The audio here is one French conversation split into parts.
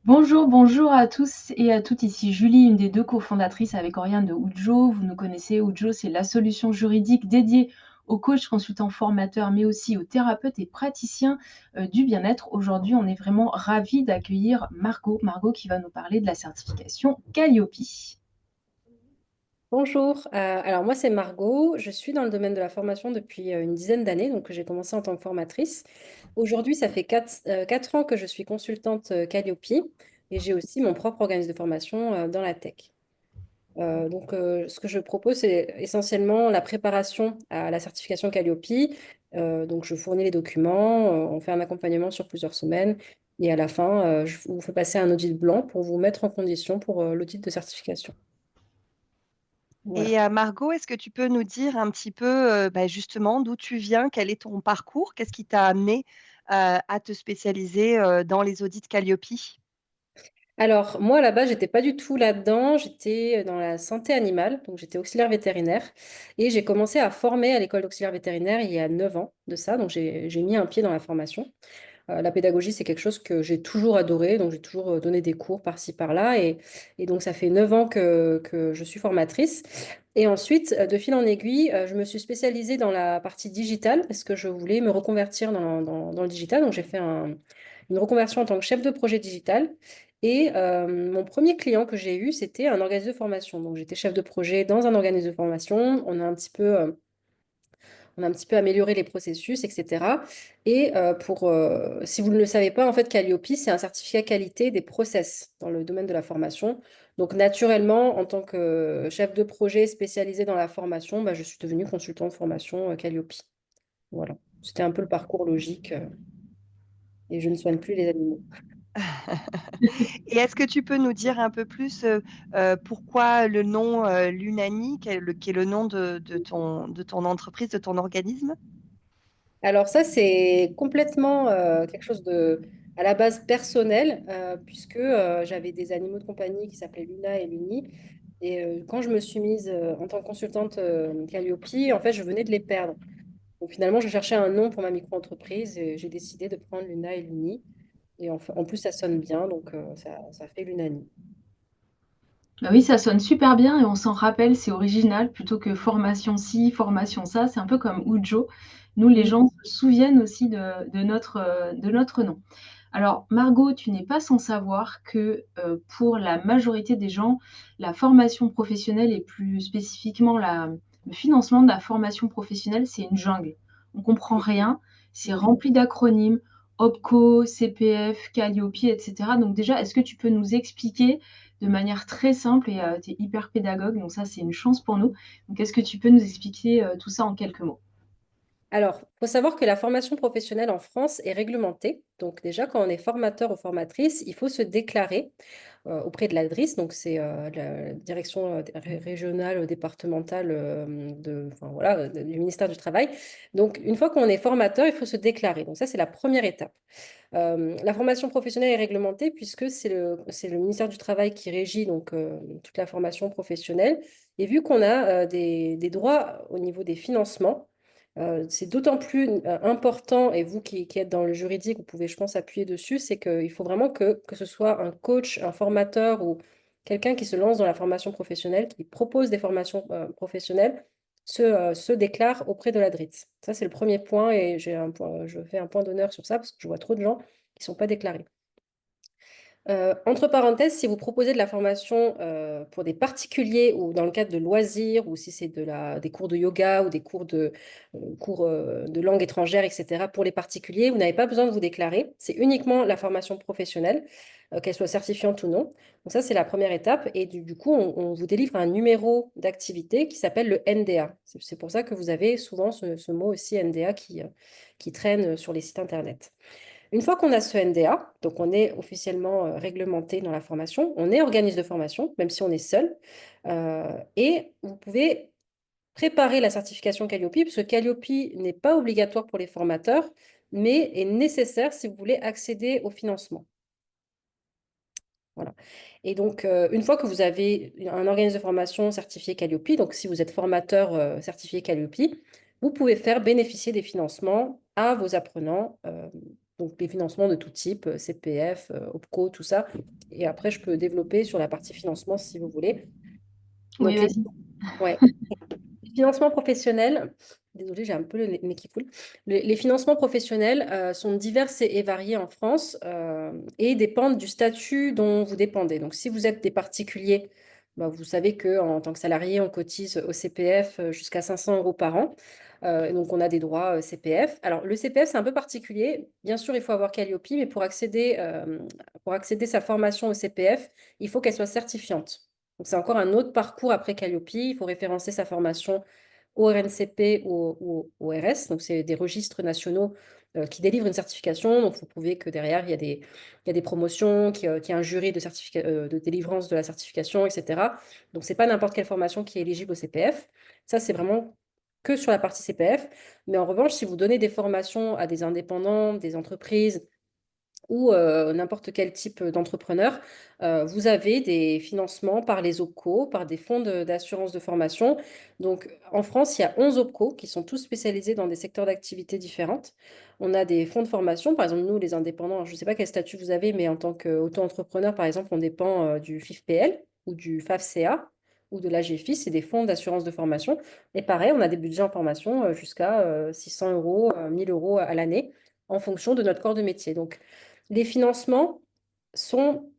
Bonjour, bonjour à tous et à toutes. Ici Julie, une des deux cofondatrices avec Oriane de Ujo. Vous nous connaissez, Ujo, c'est la solution juridique dédiée aux coachs, consultants, formateurs, mais aussi aux thérapeutes et praticiens du bien-être. Aujourd'hui, on est vraiment ravis d'accueillir Margot. Margot qui va nous parler de la certification Calliope. Bonjour, alors moi c'est Margot, je suis dans le domaine de la formation depuis une dizaine d'années, donc j'ai commencé en tant que formatrice. Aujourd'hui, ça fait 4 ans que je suis consultante Calliope et j'ai aussi mon propre organisme de formation dans la tech. Ce que je propose, c'est essentiellement la préparation à la certification Calliope. Donc je fournis les documents, on fait un accompagnement sur plusieurs semaines et à la fin, je vous fais passer un audit blanc pour vous mettre en condition pour l'audit de certification. Voilà. Et Margot, est-ce que tu peux nous dire un petit peu, justement d'où tu viens? Quel est ton parcours? Qu'est-ce qui t'a amené, à te spécialiser, dans les audits Calliope? Alors, moi, là-bas, j'étais pas du tout là-dedans. J'étais dans la santé animale, donc j'étais auxiliaire vétérinaire. Et j'ai commencé à former à l'école d'auxiliaire vétérinaire il y a 9 ans de ça. Donc, j'ai mis un pied dans la formation. La pédagogie, c'est quelque chose que j'ai toujours adoré. Donc, j'ai toujours donné des cours par-ci, par-là. Et donc, ça fait 9 ans que je suis formatrice. Et ensuite, de fil en aiguille, je me suis spécialisée dans la partie digitale parce que je voulais me reconvertir dans le digital. Donc, j'ai fait une reconversion en tant que chef de projet digital. Et mon premier client que j'ai eu, c'était un organisme de formation. Donc, j'étais chef de projet dans un organisme de formation. On a un petit peu amélioré les processus, etc. Et si vous ne le savez pas, en fait, Calliope, c'est un certificat qualité des process dans le domaine de la formation. Donc, naturellement, en tant que chef de projet spécialisé dans la formation, bah, je suis devenue consultant de formation Calliope. Voilà. C'était un peu le parcours logique et je ne soigne plus les animaux. Et est-ce que tu peux nous dire un peu plus, pourquoi le nom, Lunani, qui est le nom de ton entreprise, de ton organisme? Alors ça, c'est complètement quelque chose à la base personnel, puisque j'avais des animaux de compagnie qui s'appelaient Luna et Luni. Et quand je me suis mise en tant que consultante Calliope, en fait, je venais de les perdre. Donc finalement, je cherchais un nom pour ma micro-entreprise et j'ai décidé de prendre Luna et Luni. Et en plus, ça sonne bien, donc ça fait Lunani. Bah oui, ça sonne super bien et on s'en rappelle, c'est original plutôt que formation ci, formation ça. C'est un peu comme Ujo. Nous, les Oui. gens se souviennent aussi de notre nom. Alors, Margot, tu n'es pas sans savoir que pour la majorité des gens, la formation professionnelle et plus spécifiquement le financement de la formation professionnelle, c'est une jungle. On comprend rien, c'est rempli d'acronymes, OPCO, CPF, Calliope, etc. Donc déjà, est-ce que tu peux nous expliquer de manière très simple et tu es hyper pédagogue, donc ça, c'est une chance pour nous. Donc, est-ce que tu peux nous expliquer tout ça en quelques mots? Alors, il faut savoir que la formation professionnelle en France est réglementée. Donc déjà, quand on est formateur ou formatrice, il faut se déclarer auprès de l'ADRIS, donc c'est la direction régionale, départementale enfin, voilà, du ministère du Travail. Donc une fois qu'on est formateur, il faut se déclarer. Donc ça, c'est la première étape. La formation professionnelle est réglementée puisque c'est le ministère du Travail qui régit donc, toute la formation professionnelle. Et vu qu'on a des droits au niveau des financements, c'est d'autant plus important, et vous qui êtes dans le juridique, vous pouvez, je pense, appuyer dessus, c'est qu'il faut vraiment que ce soit un coach, un formateur ou quelqu'un qui se lance dans la formation professionnelle, qui propose des formations professionnelles, se déclare auprès de la DRIT. Ça, c'est le premier point et je fais un point d'honneur sur ça parce que je vois trop de gens qui ne sont pas déclarés. Entre parenthèses, si vous proposez de la formation pour des particuliers ou dans le cadre de loisirs, ou si c'est des cours de yoga ou des cours de langue étrangère, etc., pour les particuliers, vous n'avez pas besoin de vous déclarer. C'est uniquement la formation professionnelle, qu'elle soit certifiante ou non. Donc ça, c'est la première étape. Et du coup, on vous délivre un numéro d'activité qui s'appelle le NDA. C'est pour ça que vous avez souvent ce mot aussi NDA qui traîne sur les sites Internet. Une fois qu'on a ce NDA, donc on est officiellement réglementé dans la formation, on est organisme de formation, même si on est seul, et vous pouvez préparer la certification Calliope, parce que Calliope n'est pas obligatoire pour les formateurs, mais est nécessaire si vous voulez accéder au financement. Voilà. Et donc, une fois que vous avez un organisme de formation certifié Calliope, donc si vous êtes formateur certifié Calliope, vous pouvez faire bénéficier des financements à vos apprenants Donc, les financements de tout type, CPF, OPCO, tout ça. Et après, je peux développer sur la partie financement si vous voulez. Oui, Donc, vas-y. ouais. Les financements professionnels, désolée, j'ai un peu le nez qui coule. Les financements professionnels sont divers et variés en France et dépendent du statut dont vous dépendez. Donc, si vous êtes des particuliers, bah, vous savez qu'en tant que salarié, on cotise au CPF jusqu'à 500 euros par an. Donc, on a des droits CPF. Alors, le CPF, c'est un peu particulier. Bien sûr, il faut avoir Calliope, mais pour accéder à sa formation au CPF, il faut qu'elle soit certifiante. Donc, c'est encore un autre parcours après Calliope. Il faut référencer sa formation au RNCP ou au RS. Donc, c'est des registres nationaux qui délivrent une certification. Donc, vous prouvez que derrière, il y a des promotions, qu'il y a un jury de délivrance de la certification, etc. Donc, ce n'est pas n'importe quelle formation qui est éligible au CPF. Ça, c'est vraiment que sur la partie CPF. Mais en revanche, si vous donnez des formations à des indépendants, des entreprises, ou n'importe quel type d'entrepreneur, vous avez des financements par les OPCO, par des fonds d'assurance de formation. Donc, en France, il y a 11 OPCO qui sont tous spécialisés dans des secteurs d'activité différentes. On a des fonds de formation, par exemple, nous, les indépendants, je ne sais pas quel statut vous avez, mais en tant qu'auto-entrepreneur, par exemple, on dépend du FIFPL ou du FAFCA ou de l'AGFI, c'est des fonds d'assurance de formation. Et pareil, on a des budgets en formation jusqu'à 600 euros, 1000 euros à l'année en fonction de notre corps de métier. Donc, les financements sont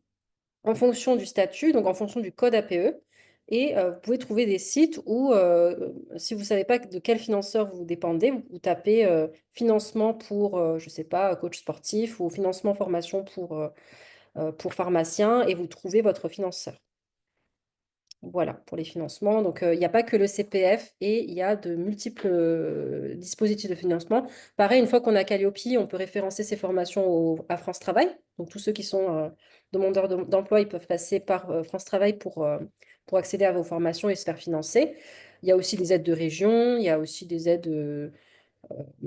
en fonction du statut, donc en fonction du code APE. Et vous pouvez trouver des sites où, si vous ne savez pas de quel financeur vous dépendez, vous tapez financement pour, je ne sais pas, coach sportif ou financement formation pour pharmacien et vous trouvez votre financeur. Voilà, pour les financements. Donc, il n'y a pas que le CPF et il y a de multiples dispositifs de financement. Pareil, une fois qu'on a Calliope, on peut référencer ces formations à France Travail. Donc, tous ceux qui sont demandeurs d'emploi, ils peuvent passer par France Travail pour accéder à vos formations et se faire financer. Il y a aussi des aides de région, il y a aussi des aides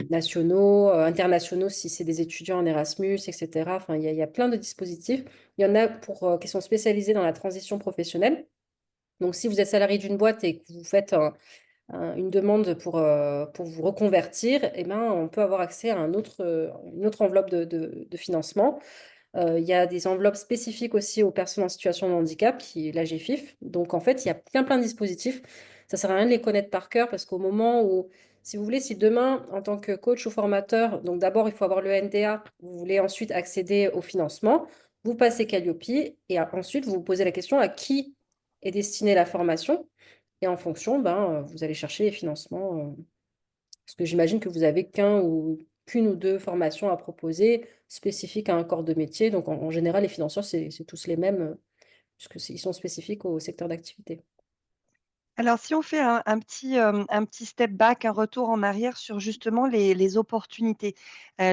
nationaux, internationaux, si c'est des étudiants en Erasmus, etc. Enfin, il y a plein de dispositifs. Il y en a qui sont spécialisés dans la transition professionnelle. Donc, si vous êtes salarié d'une boîte et que vous faites une demande pour vous reconvertir, eh ben, on peut avoir accès à une autre enveloppe de financement. Il y a des enveloppes spécifiques aussi aux personnes en situation de handicap, qui est la GFIF. Donc, en fait, il y a plein de dispositifs. Ça ne sert à rien de les connaître par cœur parce qu'au moment où, si vous voulez, si demain, en tant que coach ou formateur, donc d'abord, il faut avoir le NDA, vous voulez ensuite accéder au financement, vous passez Calliope et ensuite, vous vous posez la question à qui est destinée la formation. Et en fonction, ben, vous allez chercher les financements. Parce que j'imagine que vous avez qu'une ou deux formations à proposer spécifiques à un corps de métier. Donc, en général, les financeurs, c'est tous les mêmes, puisqu'ils sont spécifiques au secteur d'activité. Alors, si on fait un petit step back, un retour en arrière sur justement les opportunités.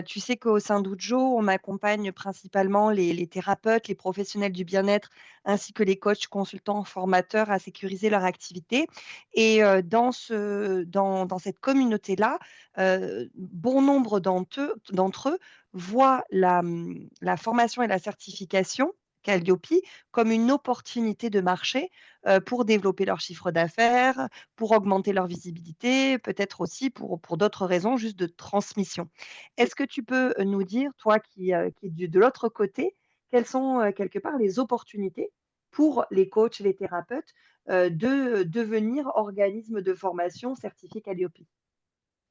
Tu sais qu'au sein d'Ujo, on accompagne principalement les thérapeutes, les professionnels du bien-être, ainsi que les coachs, consultants, formateurs à sécuriser leur activité et dans cette communauté-là, bon nombre d'entre eux voient la formation et la certification Calliope comme une opportunité de marché pour développer leur chiffre d'affaires, pour augmenter leur visibilité, peut-être aussi pour d'autres raisons, juste de transmission. Est-ce que tu peux, nous dire, toi qui es de l'autre côté, quelles sont, quelque part les opportunités pour les coachs, les thérapeutes, de devenir organisme de formation certifié Calliope?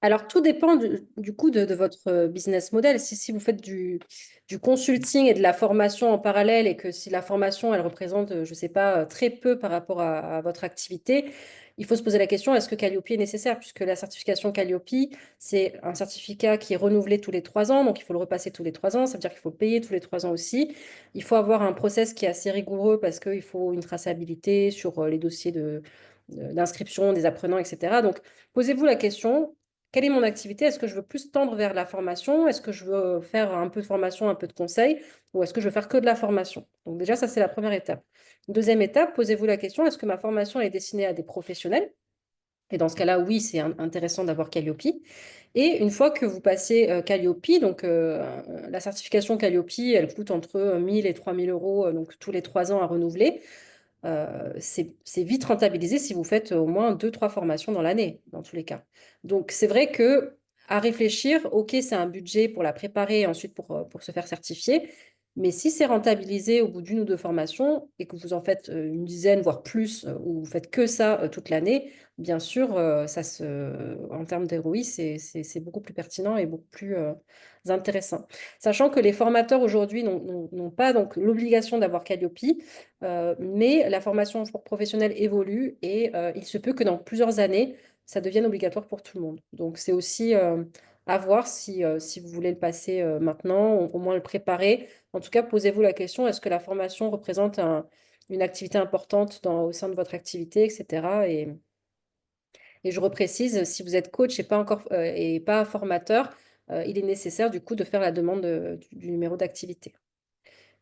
Alors, tout dépend du coup de votre business model. Si vous faites du consulting et de la formation en parallèle et que si la formation, elle représente, je ne sais pas, très peu par rapport à votre activité, il faut se poser la question, est-ce que Calliope est nécessaire? Puisque la certification Calliope, c'est un certificat qui est renouvelé tous les 3 ans, donc il faut le repasser tous les 3 ans. Ça veut dire qu'il faut le payer tous les 3 ans aussi. Il faut avoir un process qui est assez rigoureux parce qu'il faut une traçabilité sur les dossiers d'inscription des apprenants, etc. Donc, posez-vous la question, quelle est mon activité? Est-ce que je veux plus tendre vers la formation? Est-ce que je veux faire un peu de formation, un peu de conseil? Ou est-ce que je veux faire que de la formation? Donc déjà, ça, c'est la première étape. Deuxième étape, posez-vous la question, est-ce que ma formation est destinée à des professionnels? Et dans ce cas-là, oui, c'est intéressant d'avoir Calliope. Et une fois que vous passez Calliope, donc la certification Calliope, elle coûte entre 1000 et 3000 euros, donc tous les 3 ans à renouveler. C'est vite rentabilisé si vous faites au moins 2, 3 formations dans l'année, dans tous les cas. Donc, c'est vrai que à réfléchir. OK, c'est un budget pour la préparer et ensuite pour se faire certifier. Mais si c'est rentabilisé au bout d'une ou deux formations et que vous en faites une dizaine, voire plus, ou vous faites que ça toute l'année, bien sûr, en termes d'ROI, c'est beaucoup plus pertinent et beaucoup plus intéressant. Sachant que les formateurs aujourd'hui n'ont pas donc l'obligation d'avoir Calliope, mais la formation professionnelle évolue et il se peut que dans plusieurs années, ça devienne obligatoire pour tout le monde. Donc c'est aussi à voir si vous voulez le passer maintenant, au moins le préparer. En tout cas, posez-vous la question, est-ce que la formation représente une activité importante au sein de votre activité, etc. Et je reprécise, si vous êtes coach et pas formateur, il est nécessaire du coup de faire la demande du numéro d'activité.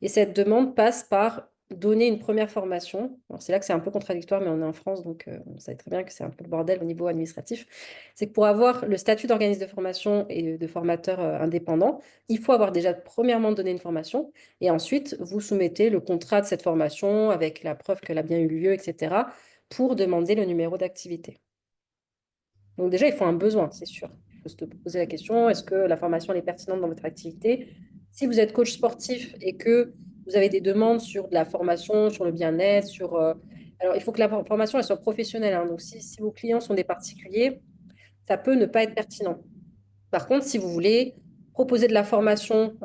Et cette demande passe par donner une première formation. Alors, c'est là que c'est un peu contradictoire, mais on est en France, donc on sait très bien que c'est un peu le bordel au niveau administratif. C'est que pour avoir le statut d'organisme de formation et de formateur indépendant, il faut avoir déjà premièrement donné une formation et ensuite vous soumettez le contrat de cette formation avec la preuve qu'elle a bien eu lieu, etc., pour demander le numéro d'activité. Donc déjà, il faut un besoin, c'est sûr. Il faut se poser la question, est-ce que la formation elle est pertinente dans votre activité? Si vous êtes coach sportif et que vous avez des demandes sur de la formation, sur le bien-être, alors, il faut que la formation elle soit professionnelle, hein. Donc, si vos clients sont des particuliers, ça peut ne pas être pertinent. Par contre, si vous voulez proposer de la formation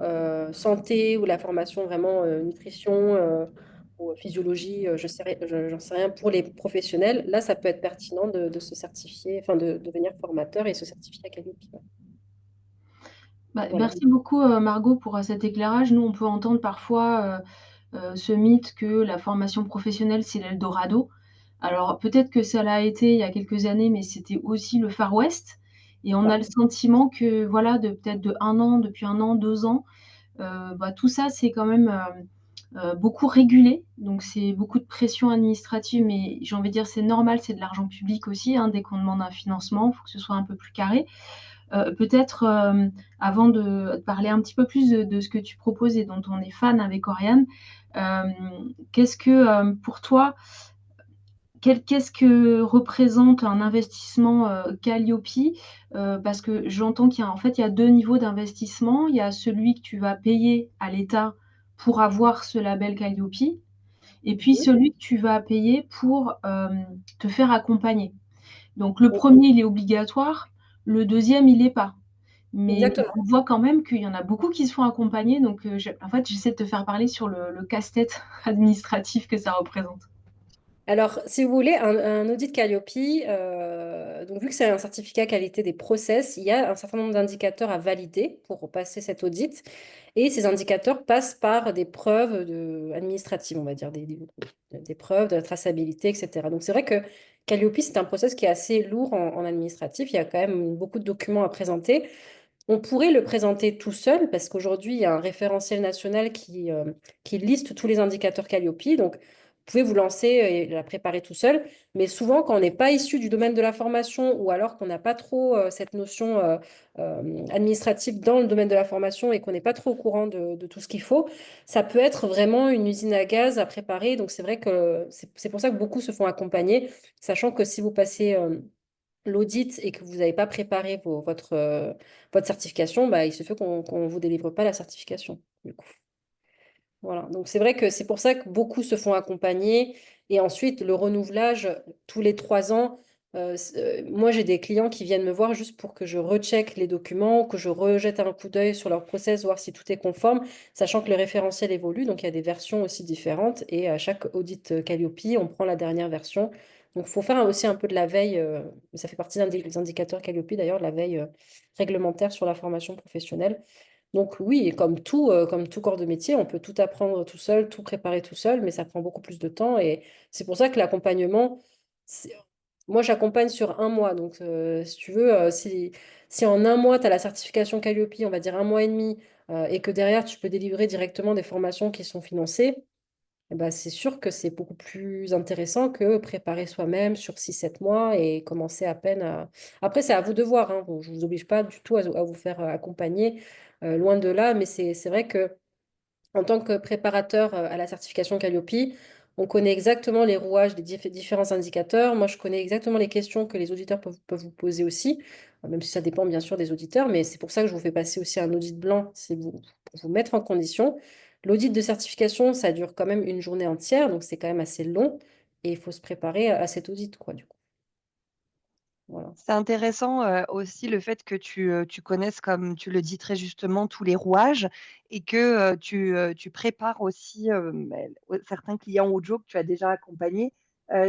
santé ou la formation vraiment nutrition ou physiologie, j'en sais rien, pour les professionnels, là, ça peut être pertinent de se certifier, enfin de devenir formateur et se certifier à Calliope. Bah, Voilà. merci beaucoup, Margot, pour cet éclairage. Nous, on peut entendre parfois ce mythe que la formation professionnelle, c'est l'Eldorado. Alors, peut-être que ça l'a été il y a quelques années, mais c'était aussi le Far West. Et on a le sentiment que, voilà, peut-être depuis un an, 2 ans, bah, tout ça, c'est quand même beaucoup régulé. Donc, c'est beaucoup de pression administrative, mais j'ai envie de dire, c'est normal, c'est de l'argent public aussi, hein. Dès qu'on demande un financement, il faut que ce soit un peu plus carré. Peut-être, avant de parler un petit peu plus de ce que tu proposes et dont on est fan avec Oriane, qu'est-ce que, pour toi, qu'est-ce que représente un investissement Calliope? Parce que j'entends en fait, il y a 2 niveaux d'investissement. Il y a celui que tu vas payer à l'État pour avoir ce label Calliope et puis celui que tu vas payer pour te faire accompagner. Donc le premier, il est obligatoire, le deuxième, il l'est pas. Mais Exactement. on voit quand même qu'il y en a beaucoup qui se font accompagner. Donc en fait, j'essaie de te faire parler sur le casse-tête administratif que ça représente. Alors, si vous voulez, un audit Calliope, donc vu que c'est un certificat qualité des process, il y a un certain nombre d'indicateurs à valider pour passer cet audit. Et ces indicateurs passent par des preuves administratives, on va dire, des preuves de la traçabilité, etc. Donc, c'est vrai que Calliope, c'est un process qui est assez lourd en administratif. Il y a quand même beaucoup de documents à présenter. On pourrait le présenter tout seul parce qu'aujourd'hui, il y a un référentiel national qui liste tous les indicateurs Calliope. Donc, vous pouvez vous lancer et la préparer tout seul. Mais souvent, quand on n'est pas issu du domaine de la formation ou alors qu'on n'a pas trop cette notion administrative dans le domaine de la formation et qu'on n'est pas trop au courant de tout ce qu'il faut, ça peut être vraiment une usine à gaz à préparer. Donc, c'est vrai que c'est pour ça que beaucoup se font accompagner, sachant que si vous passez l'audit et que vous n'avez pas préparé votre certification, bah, il se fait qu'on ne vous délivre pas la certification, du coup. Voilà. Donc, c'est vrai que c'est pour ça que beaucoup se font accompagner. Et ensuite, le renouvelage tous les 3 ans. Moi, j'ai des clients qui viennent me voir juste pour que je recheck les documents, que je rejette un coup d'œil sur leur process, voir si tout est conforme, sachant que le référentiel évolue. Donc, il y a des versions aussi différentes. Et à chaque audit Calliope, on prend la dernière version. Donc, il faut faire aussi un peu de la veille. Ça fait partie des indicateurs Calliope, d'ailleurs, de la veille réglementaire sur la formation professionnelle. Donc oui, comme tout corps de métier, on peut tout apprendre tout seul, tout préparer tout seul, mais ça prend beaucoup plus de temps. Et c'est pour ça que l'accompagnement, c'est- moi j'accompagne sur un mois. Donc si tu veux, si en un mois, tu as la certification Calliope, on va dire un mois et demi, et que derrière, tu peux délivrer directement des formations qui sont financées, eh ben, c'est sûr que c'est beaucoup plus intéressant que préparer soi-même sur 6 7 mois et commencer à peine à... Après, c'est à vous de voir, hein. Bon, je ne vous oblige pas du tout à vous faire accompagner, loin de là, mais c'est vrai que en tant que préparateur à la certification Calliope, On connaît exactement les rouages des différents indicateurs. Moi, je connais exactement les questions que les auditeurs peuvent vous poser aussi, même si ça dépend bien sûr des auditeurs, mais c'est pour ça que je vous fais passer aussi un audit blanc, c'est pour vous mettre en condition. L'audit de certification, ça dure quand même une journée entière, donc c'est quand même assez long, et il faut se préparer à cet audit, quoi, du coup. Voilà. C'est intéressant, aussi le fait que tu connaisses, comme tu le dis très justement, tous les rouages et que, tu prépares aussi, certains clients audio que tu as déjà accompagnés,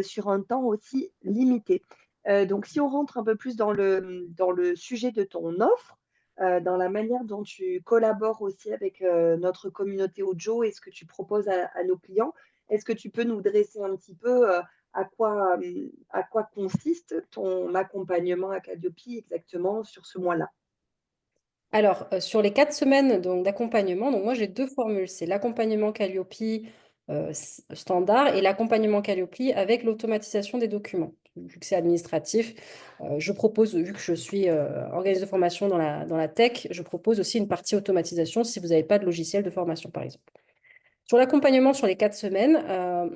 sur un temps aussi limité. Donc si on rentre un peu plus dans le sujet de ton offre, dans la manière dont tu collabores aussi avec, notre communauté audio et ce que tu proposes à nos clients, est-ce que tu peux nous dresser un petit peu, à quoi consiste ton accompagnement à Calliope exactement sur ce mois-là? Alors, sur les 4 semaines d'accompagnement, donc moi j'ai deux formules. C'est l'accompagnement Calliope standard et l'accompagnement Calliope avec l'automatisation des documents. Vu que c'est administratif, je propose, vu que je suis organisme de formation dans la tech, je propose aussi une partie automatisation si vous n'avez pas de logiciel de formation, par exemple. Sur l'accompagnement sur les 4 semaines,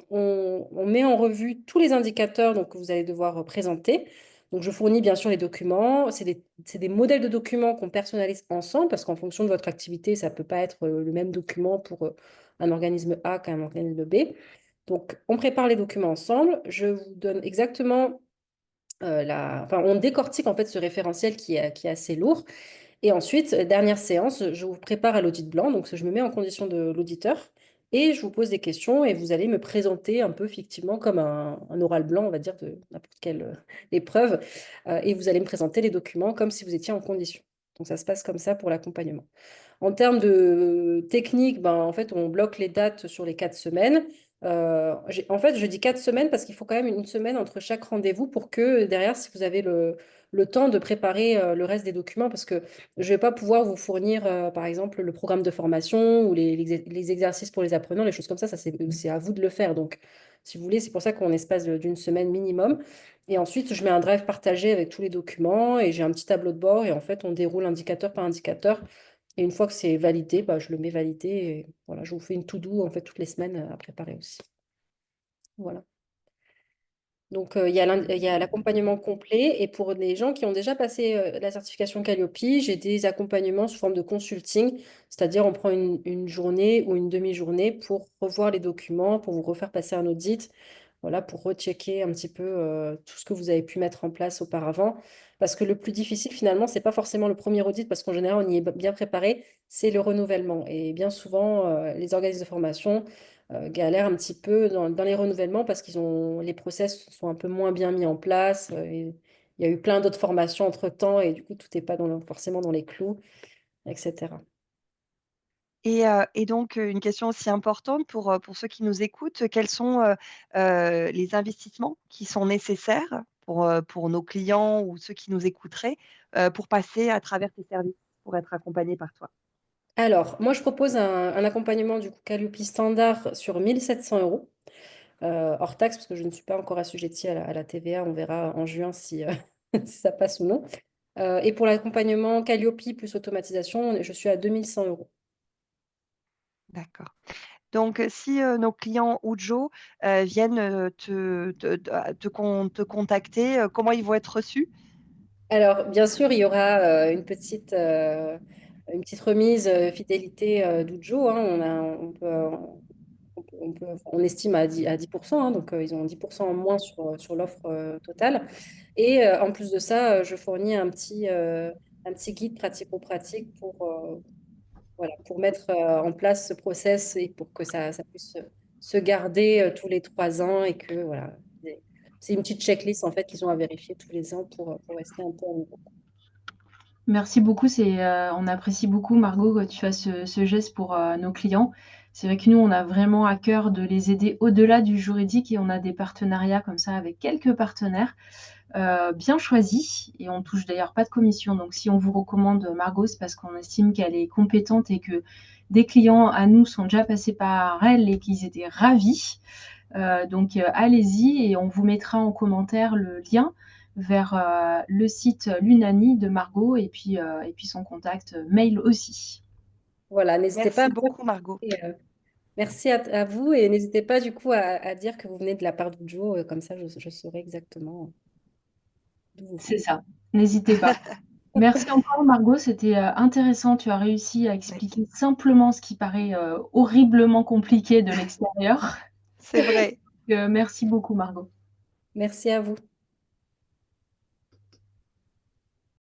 on met en revue tous les indicateurs donc, que vous allez devoir présenter. Donc, je fournis bien sûr les documents. C'est des modèles de documents qu'on personnalise ensemble parce qu'en fonction de votre activité, ça ne peut pas être le même document pour un organisme A qu'un organisme B. Donc, on prépare les documents ensemble. Je vous donne exactement enfin, on décortique en fait ce référentiel qui est assez lourd. Et ensuite, dernière séance, je vous prépare à l'audit blanc. Donc, je me mets en condition de l'auditeur et je vous pose des questions et vous allez me présenter un peu fictivement comme un oral blanc, on va dire, de n'importe quelle épreuve. Et vous allez me présenter les documents comme si vous étiez en condition. Donc, ça se passe comme ça pour l'accompagnement. En termes de technique, ben, en fait, on bloque les dates sur les 4 semaines. En fait, je dis 4 semaines parce qu'il faut quand même une semaine entre chaque rendez-vous pour que derrière, si vous avez le temps de préparer le reste des documents, parce que je ne vais pas pouvoir vous fournir, par exemple, le programme de formation ou les exercices pour les apprenants, les choses comme ça c'est à vous de le faire. Donc, si vous voulez, c'est pour ça qu'on espace d'une semaine minimum. Et ensuite, je mets un drive partagé avec tous les documents et j'ai un petit tableau de bord et en fait, on déroule indicateur par indicateur et une fois que c'est validé, bah, je le mets validé. Et voilà, je vous fais une to-do en fait toutes les semaines à préparer aussi. Voilà. Donc, il y a l'accompagnement complet. Et pour les gens qui ont déjà passé la certification Calliope, j'ai des accompagnements sous forme de consulting. C'est-à-dire, on prend une journée ou une demi-journée pour revoir les documents, pour vous refaire passer un audit, voilà, pour rechecker un petit peu tout ce que vous avez pu mettre en place auparavant. Parce que le plus difficile, finalement, c'est pas forcément le premier audit, parce qu'en général, on y est bien préparé, c'est le renouvellement. Et bien souvent, les organismes de formation galèrent un petit peu dans les renouvellements parce les process sont un peu moins bien mis en place. Et il y a eu plein d'autres formations entre-temps et du coup, tout n'est pas forcément dans les clous, etc. Et donc, une question aussi importante pour ceux qui nous écoutent, quels sont, les investissements qui sont nécessaires pour nos clients ou ceux qui nous écouteraient, pour passer à travers tes services, pour être accompagnés par toi? Alors, moi, je propose un accompagnement du coup Calliope standard sur 1 700 € hors taxe, parce que je ne suis pas encore assujettie à la TVA. On verra en juin si, si ça passe ou non. Et pour l'accompagnement Calliope plus automatisation, je suis à 2 100 €. D'accord. Donc, si, nos clients Ujo, viennent, te contacter, comment ils vont être reçus? Alors, bien sûr, il y aura une petite remise fidélité d'Ujo, hein. On estime à 10%, hein, donc ils ont 10% en moins sur l'offre totale. Et en plus de ça, je fournis un petit guide pratico-pratique voilà, pour mettre en place ce process et pour que ça puisse se garder tous les 3 ans et que voilà, c'est une petite checklist en fait qu'ils ont à vérifier tous les ans pour rester un peu au niveau. Merci beaucoup, on apprécie beaucoup Margot que tu fasses ce geste pour nos clients. C'est vrai que nous, on a vraiment à cœur de les aider au-delà du juridique et on a des partenariats comme ça avec quelques partenaires bien choisis et on touche d'ailleurs pas de commission. Donc si on vous recommande Margot, c'est parce qu'on estime qu'elle est compétente et que des clients à nous sont déjà passés par elle et qu'ils étaient ravis. Donc allez-y et on vous mettra en commentaire le lien vers le site Lunani de Margot et puis son contact mail aussi. Voilà, n'hésitez pas à Merci me beaucoup Margot. contacter, Merci à vous et n'hésitez pas du coup à dire que vous venez de la part de Joe, comme ça je saurai exactement d'où vous C'est venez. ça, n'hésitez pas. Merci encore Margot, c'était intéressant. Tu as réussi à Oui, expliquer simplement ce qui paraît horriblement compliqué de l'extérieur. c'est vrai. Merci beaucoup Margot. Merci à vous.